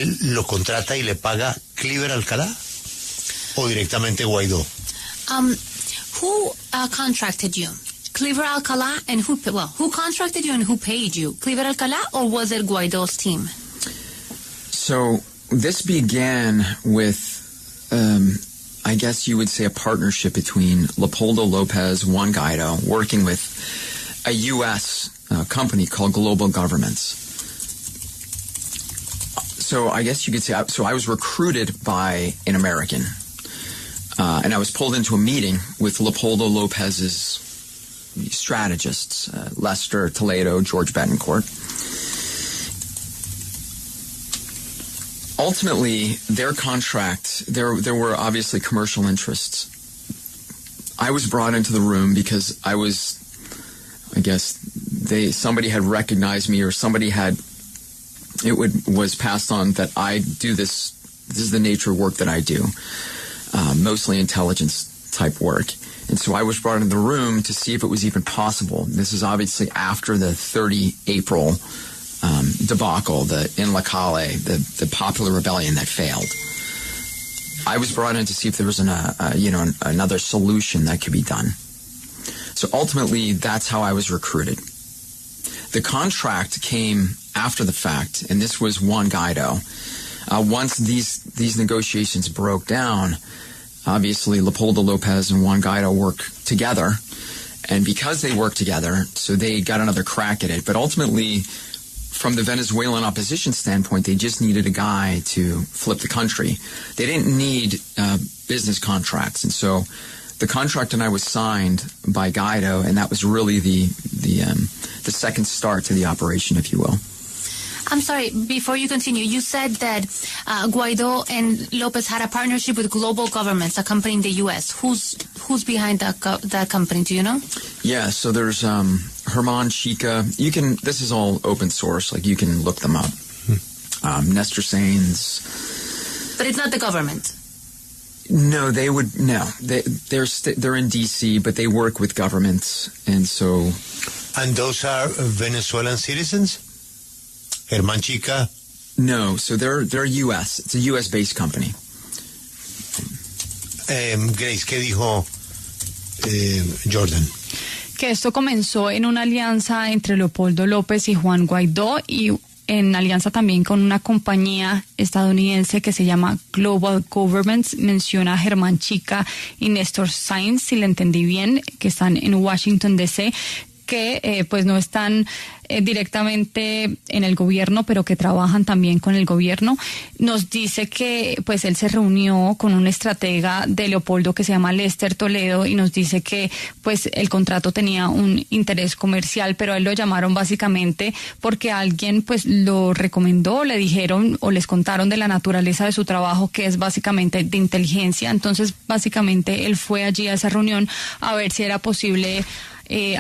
lo contrata y le paga Cliver Alcalá o directamente Guaidó? Who contracted you? Cliver Alcalá, and who contracted you and who paid you? Cliver Alcalá, or was it Guaido's team? So this began with, I guess you would say, a partnership between Leopoldo Lopez, Juan Guaido, working with a U.S. Company called Global Governments. So I guess you could say, so I was recruited by an American, and I was pulled into a meeting with Leopoldo Lopez's strategists, Lester Toledo, George Betancourt. Ultimately, their contract, there were obviously commercial interests. I was brought into the room because I guess somebody had recognized me, or somebody was passed on that I do this is the nature of work that I do, mostly intelligence type work. And so I was brought into the room to see if it was even possible. This is obviously after the 30 April debacle, in Alcalá, the popular rebellion that failed. I was brought in to see if there was another solution that could be done. So ultimately, that's how I was recruited. The contract came after the fact, and this was Juan Guaido. Once these negotiations broke down, obviously Leopoldo Lopez and Juan Guaido worked together, and because they worked together, so they got another crack at it. But ultimately, from the Venezuelan opposition standpoint, they just needed a guy to flip the country. They didn't need business contracts, and so the contract and I was signed by Guaido, and that was really the second start to the operation, if you will. I'm sorry, before you continue, you said that Guaido and Lopez had a partnership with Global Governments, a company in the U.S. Who's behind that company? Do you know? Yeah, so there's Herman Chica. This is all open source. Like, you can look them up. Nestor Sainz. But it's not the government. No, they're in D.C., but they work with governments, and so. And those are Venezuelan citizens? Herman Chica? No, so they're U.S. It's a U.S.-based company. Grace, ¿qué dijo Jordan? Que esto comenzó en una alianza entre Leopoldo López y Juan Guaidó, y en alianza también con una compañía estadounidense que se llama Global Governments. Menciona a Germán Chica y Nestor Sainz, si le entendí bien, que están en Washington, D.C., que pues no están directamente en el gobierno, pero que trabajan también con el gobierno. Nos dice que pues él se reunió con un estratega de Leopoldo que se llama Lester Toledo, y nos dice que pues el contrato tenía un interés comercial, pero a él lo llamaron básicamente porque alguien pues lo recomendó, le dijeron o les contaron de la naturaleza de su trabajo, que es básicamente de inteligencia. Entonces básicamente él fue allí a esa reunión a ver si era posible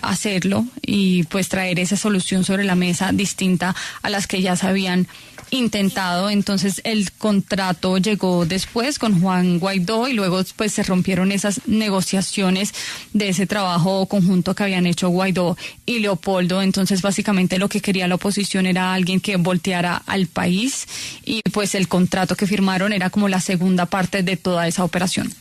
hacerlo y pues traer esa solución sobre la mesa distinta a las que ya se habían intentado. Entonces el contrato llegó después con Juan Guaidó, y luego pues se rompieron esas negociaciones de ese trabajo conjunto que habían hecho Guaidó y Leopoldo. Entonces básicamente lo que quería la oposición era alguien que volteara al país, y pues el contrato que firmaron era como la segunda parte de toda esa operación.